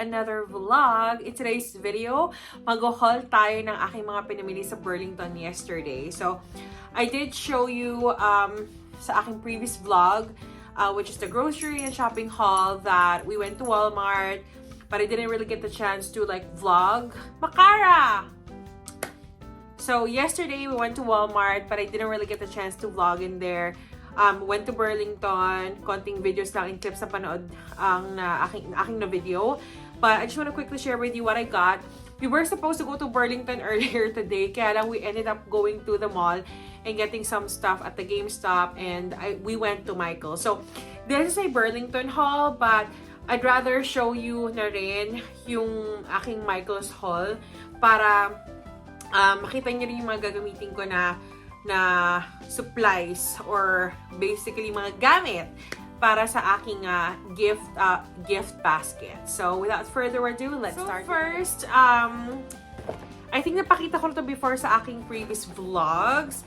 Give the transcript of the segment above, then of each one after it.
another vlog. In today's video, mag-haul tayo ng aking mga pinamili sa Burlington yesterday. So, I did show you sa aking previous vlog, which is the grocery and shopping haul, that we went to Walmart, but I didn't really get the chance to like vlog. Makara! So, yesterday we went to Walmart, but I didn't really get the chance to vlog in there. Went to Burlington, konting videos lang in clips na panood ang aking na video. But I just want to quickly share with you what I got. We were supposed to go to Burlington earlier today, kaya lang we ended up going to the mall and getting some stuff at the GameStop, and we went to Michael's. So, this is a Burlington haul, but I'd rather show you na rin yung aking Michael's haul para makita niyo rin yung mga gagamitin ko na supplies or basically mga gamit para sa aking gift basket. So without further ado, let's start. First, I think napakita ko na to before sa aking previous vlogs.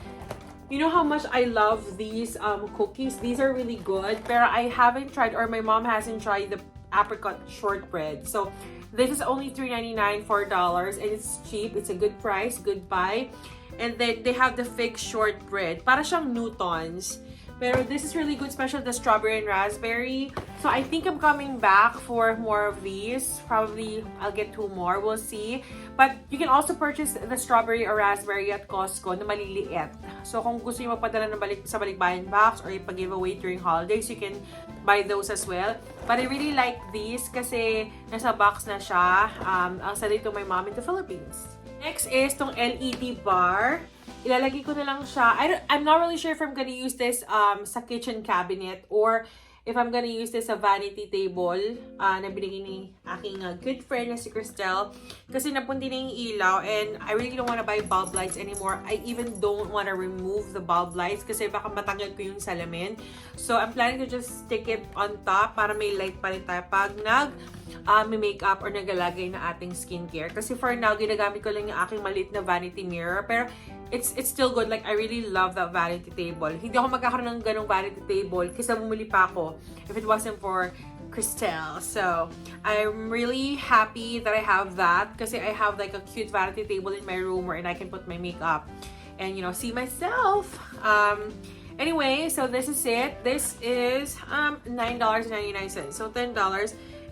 You know how much I love these cookies. These are really good, pero I haven't tried, or my mom hasn't tried, the apricot shortbread. So this is only $3.99, $4, and it's cheap. It's a good price, good buy. And then they have the fig shortbread. Para siyang Newtons. Pero this is really good, especially the strawberry and raspberry. So I think I'm coming back for more of these. Probably I'll get 2 more. We'll see. But you can also purchase the strawberry or raspberry at Costco na maliliit. So kung gusto niyo magpadala sa balikbayan box or ipag-giveaway during holidays, you can buy those as well. But I really like these kasi nasa box na siya. I'll send it to my mom in the Philippines. Next is tong LED bar. Ilalagay ko na lang siya. I'm not really sure if I'm gonna use this sa kitchen cabinet or if I'm gonna use this sa vanity table na binigay ni aking good friend na si Cristel. Kasi napunti na yung ilaw and I really don't wanna buy bulb lights anymore. I even don't wanna remove the bulb lights kasi baka matanggal ko yung salamin. So I'm planning to just stick it on top para may light pa rin tayo pag may makeup or nagalagay na ating skincare. Kasi for now, ginagamit ko lang yung aking maliit na vanity mirror. Pero it's still good. Like, I really love that vanity table. Hindi ako magkakaroon ng ganong vanity table kasi bumili pa ako if it wasn't for Cristel. So, I'm really happy that I have that kasi I have like a cute vanity table in my room wherein I can put my makeup and, you know, see myself. Anyway, so this is it. This is $9.99. So, $10.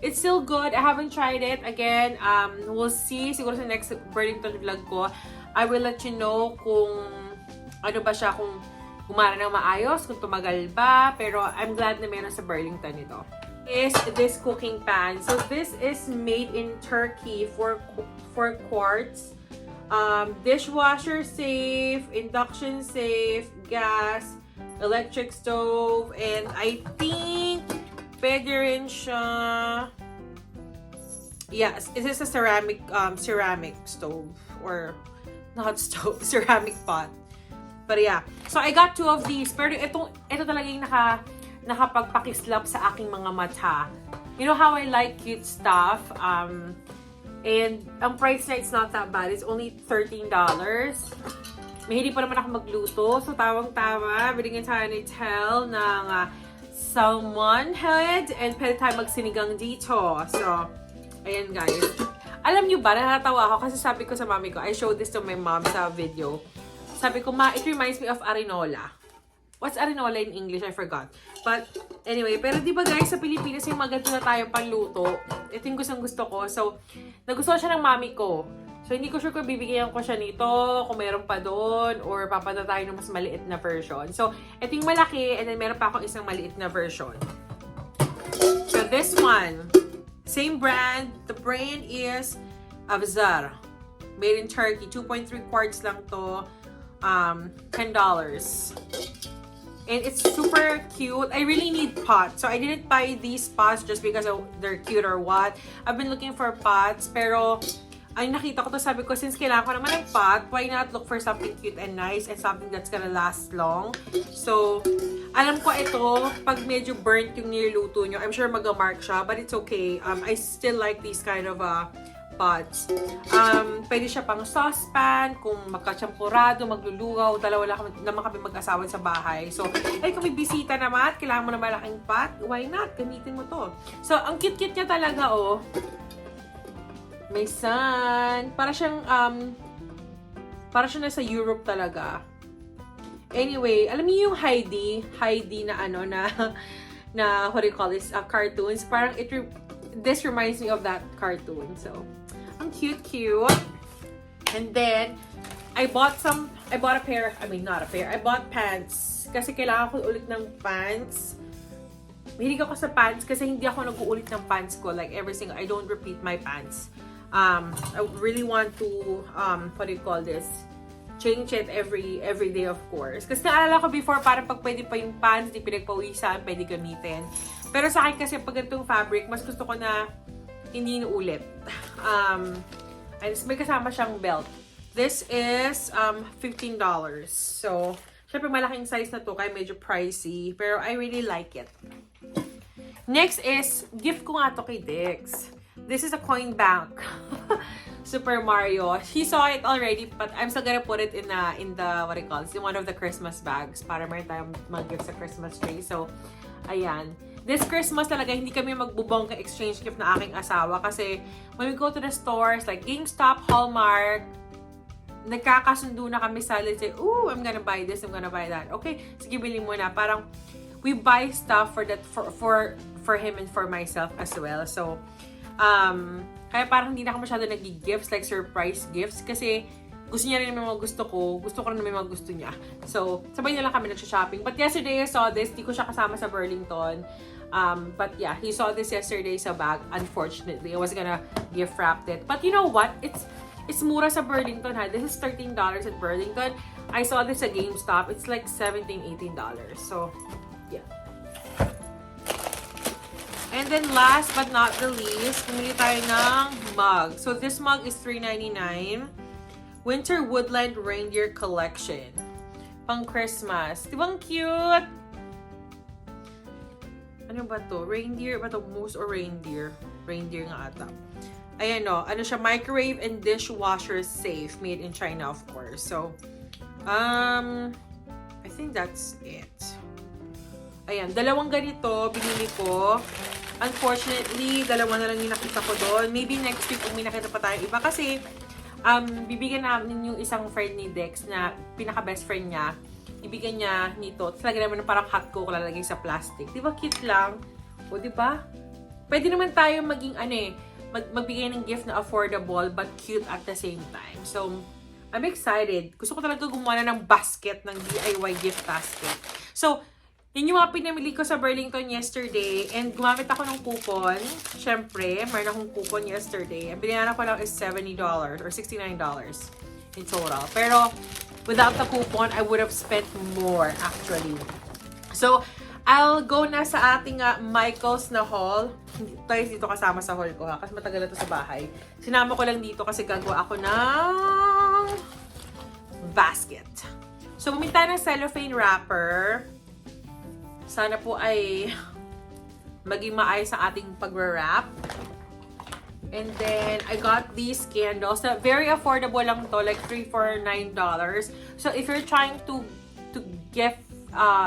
It's still good. I haven't tried it. Again, we'll see. Siguro sa next Burlington vlog ko, I will let you know kung ano ba siya, kung gumana ng maayos, kung tumagal ba. Pero I'm glad na meron sa Burlington ito. Is this cooking pan. So this is made in Turkey, 4 quarts. Dishwasher safe, induction safe, gas, electric stove, and I think pwede rin siya. Yes, is this a ceramic stove or not stove, ceramic pot. But yeah, so I got 2 of these. Pero ito talaga yung nakapagpakislap sa aking mga mata. You know how I like cute stuff. And ang price na it's not that bad. It's only $13. Mahilig pa naman ako magluto. So tawang-tama, binigyan tayo ni Tel ng salmon head and pwede tayo magsinigang dito. So, ayan guys. Alam nyo ba, natatawa ako kasi sabi ko sa mami ko, I showed this to my mom sa video. Sabi ko, Ma, it reminds me of arinola. What's arinola in English? I forgot. But, anyway, pero di ba guys, sa Pilipinas yung maganda na tayo panluto. Ito yung gustong-gusto ko. So, nagustuhan siya ng mami ko. So, hindi ko sure kung bibigyan ko siya nito, kung meron pa doon, or papada tayo ng mas maliit na version. So, ito yung malaki, and then meron pa akong isang maliit na version. So, this one, same brand. The brand is Avzar. Made in Turkey. 2.3 quarts lang to. $10. And it's super cute. I really need pots. So, I didn't buy these pots just because they're cute or what. I've been looking for pots, pero ay nakita ko to, sabi ko, since kailangan ko naman ng pot, why not look for something cute and nice and something that's gonna last long? So, alam ko ito, pag medyo burnt yung niluto nyo, I'm sure mag-mark siya, but it's okay. I still like these kind of pots. Pwede siya pang saucepan, kung magkachampurado, maglulugaw, dalawa naman kami mag-asawa sa bahay. So, ay kung may bisita naman at kailangan mo na malaking pot, why not? Gamitin mo to. So, ang cute-cute niya talaga, oh. May sun. Para siyang nasa Europe talaga. Anyway, alam niyo yung Heidi na ano, na what do you call this, cartoons. Parang this reminds me of that cartoon. So, ang cute. And then, I bought a pair, not a pair, I bought pants. Kasi kailangan ko ulit ng pants. Mahilig ako sa pants kasi hindi ako nag-uulit ng pants ko. Like, I don't repeat my pants. I really want to, what do you call this, change it every day, of course. Kasi naalala ko before, parang pag pwede pa yung pants, di pinagpawisan, pwede gamitin. Pero sa akin kasi, pag ganitong fabric, mas gusto ko na hindi inuulit. And may kasama siyang belt. This is $15. So, syempre malaking size na to, kaya medyo pricey. Pero I really like it. Next is, gift ko nga to kay Dix. This is a coin bank. Super Mario. He saw it already, but I'm still gonna put it in the what do you call it? In one of the Christmas bags para meron tayong mag-gift sa Christmas tree. So, ayan. This Christmas talaga, hindi kami magbubongga exchange gift na aking asawa kasi when we go to the stores like GameStop, Hallmark, nagkakasundo na kami sa, let's say, ooh, I'm gonna buy this, I'm gonna buy that. Okay, sige, bilhin mo na. Parang, we buy stuff for that, for him and for myself as well. So, kaya parang hindi na ako masyado nag-gifts, like surprise gifts, kasi gusto niya rin naman mga gusto ko rin naman mga gusto niya. So, sabay na lang kami nag-shopping. But yesterday I saw this, di ko siya kasama sa Burlington. But yeah, he saw this yesterday sa bag. Unfortunately, I was gonna gift wrap it. But you know what? It's mura sa Burlington, ha. This is $13 at Burlington. I saw this at GameStop. It's like $17-18. So, yeah. And then last but not the least, pumili tayo ng mug. So this mug is $3.99. Winter Woodland Reindeer Collection. Pang Christmas. Di ba ang cute? Ano ba to? Reindeer ba to? Moose or reindeer? Reindeer nga ata. Ayan o. Ano siya? Microwave and dishwasher safe. Made in China, of course. So, I think that's it. Ayan. Dalawang ganito. Binili ko. Unfortunately, dalawa na lang yung nakita ko doon. Maybe next week kung may nakita pa tayong iba. Kasi, bibigyan namin yung isang friend ni Dex na pinaka-best friend niya. Ibigyan niya nito. Talaga naman parang hot coke lalagay sa plastic. Di ba cute lang? O, di ba? Pwede naman tayo maging, magbigay ng gift na affordable but cute at the same time. So, I'm excited. Gusto ko talaga gumawa ng basket, ng DIY gift basket. So, yun yung mga pinamili ko sa Burlington yesterday. And gumamit ako ng coupon. Siyempre, mayroon akong coupon yesterday. Ang binayaran ko lang is $70 or $69 in total. Pero, without the coupon, I would have spent more actually. So, I'll go na sa ating Michaels na haul. Hindi tayo dito kasama sa haul ko, ha? Kasi matagal na to sa bahay. Sinama ko lang dito kasi gagawa ako ng basket. So, bumili tayo ng cellophane wrapper. Sana po ay maging maayos ang ating pag-wrap. And then, I got these candles. Very affordable lang to, like $3 for $9. So, if you're trying to gift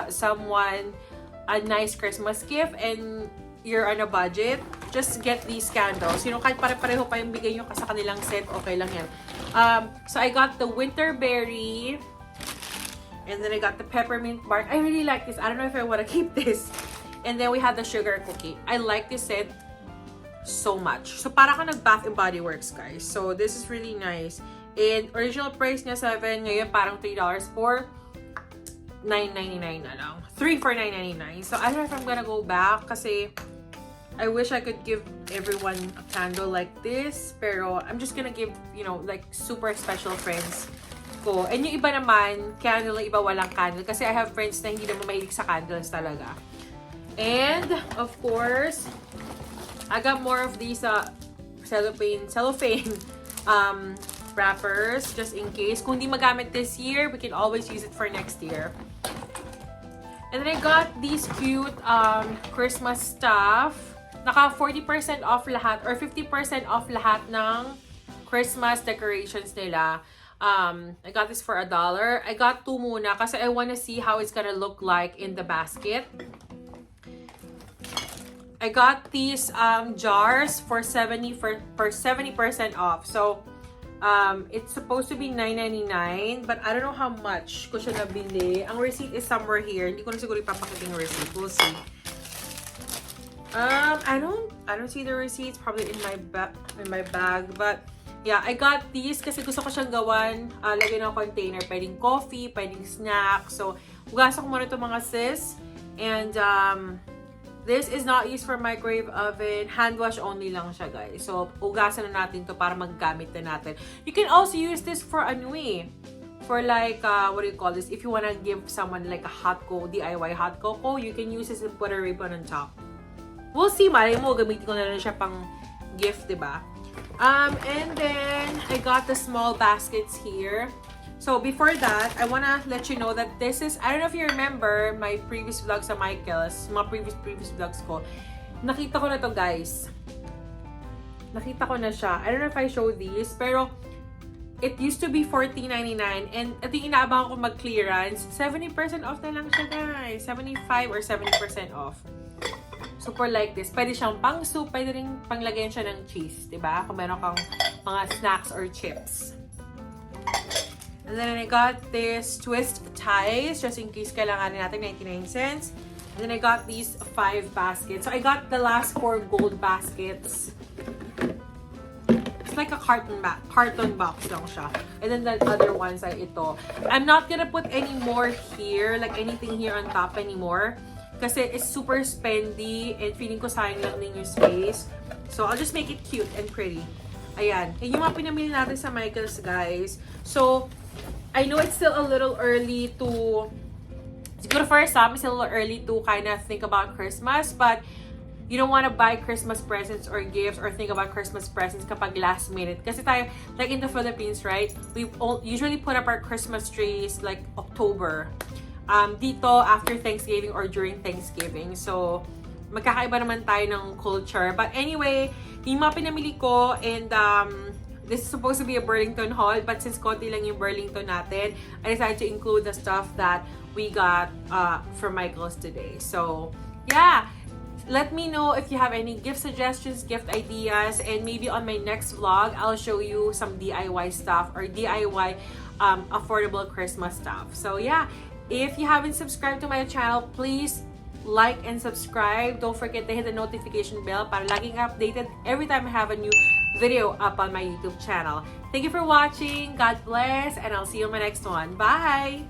someone a nice Christmas gift and you're on a budget, just get these candles. You know, kahit pare-pareho pa yung bigay nyo sa kanilang set, okay lang yan. So, I got the winterberry. And then I got the peppermint bark. I really like this. I don't know if I want to keep this. And then we had the sugar cookie. I like this set so much. So, para ka nag-Bath and Body Works, guys. So, this is really nice. And original price niya $7. Ngayon, parang $3 for $9.99 na lang. $3 for $9.99. So, I don't know if I'm gonna go back kasi I wish I could give everyone a candle like this. Pero, I'm just gonna give, you know, like super special friends ko. And yung iba naman, candle, yung iba walang candle. Kasi I have friends na hindi naman mahilig sa candles talaga. And, of course, I got more of these cellophane wrappers just in case. Kung di magamit this year, we can always use it for next year. And then I got these cute Christmas stuff. Naka 40% off lahat or 50% off lahat ng Christmas decorations nila. I got this for $1. I got 2 muna kasi I wanna see how it's gonna look like in the basket. I got these jars for 70% off. So, it's supposed to be $9.99, but I don't know how much ko siya nabili. Ang receipt is somewhere here. Hindi ko na siguro ipapakita yung receipt. We'll see. I don't see the receipts. Probably in my bag. But yeah, I got these kasi gusto ko siyang gawan. Lagyan ng container. Pwedeng coffee, pwedeng snack. So, hugasan ko muna ito mga sis. And this is not used for microwave oven. Hand wash only lang siya, guys. So, hugasan na natin to para maggamit na natin. You can also use this for for like, what do you call this? If you wanna give someone like a hot cocoa, DIY hot cocoa, you can use this and put a ribbon on top. We'll see, malay mo, gamitin ko na rin siya pang gift, diba? And then, I got the small baskets here. So, before that, I wanna let you know that this is, I don't know if you remember my previous vlogs sa Michael's, mga previous vlogs ko. Nakita ko na to, guys. Nakita ko na siya. I don't know if I showed these, pero it used to be $14.99 and ito yung inaabangan ko mag-clearance. 70% off na lang siya, guys. 75 or 70% off. Super like this. Pwede siyang pang soup, pwede rin panglagyan siya ng cheese, diba? Kung meron kang mga snacks or chips. And then I got this twist ties, just in case kailangan natin, 99 cents. And then I got these 5 baskets. So I got the last 4 gold baskets. It's like a carton box lang siya. And then the other ones ay ito. I'm not gonna put any more here, like anything here on top anymore. Kasi it's super spendy and feeling ko sayang lang din yung space. So I'll just make it cute and pretty. Ayan. Yung mga pinamili natin sa Michael's, guys. So, I know it's still a little early to, siguro for some, it's a little early to kind of think about Christmas, but you don't want to buy Christmas presents or gifts or think about Christmas presents kapag last minute. Kasi tayo, like in the Philippines, right, we usually put up our Christmas trees like October. Dito, after Thanksgiving or during Thanksgiving. So, magkakaiba naman tayo ng culture. But anyway, yung mga pinamili ko, and this is supposed to be a Burlington haul, but since konti lang yung Burlington natin, I decided to include the stuff that we got from Michael's today. So, yeah. Let me know if you have any gift suggestions, gift ideas, and maybe on my next vlog, I'll show you some DIY stuff or DIY affordable Christmas stuff. So, yeah. If you haven't subscribed to my channel, please like and subscribe. Don't forget to hit the notification bell para laging updated every time I have a new video up on my YouTube channel. Thank you for watching. God bless, and I'll see you in my next one. Bye!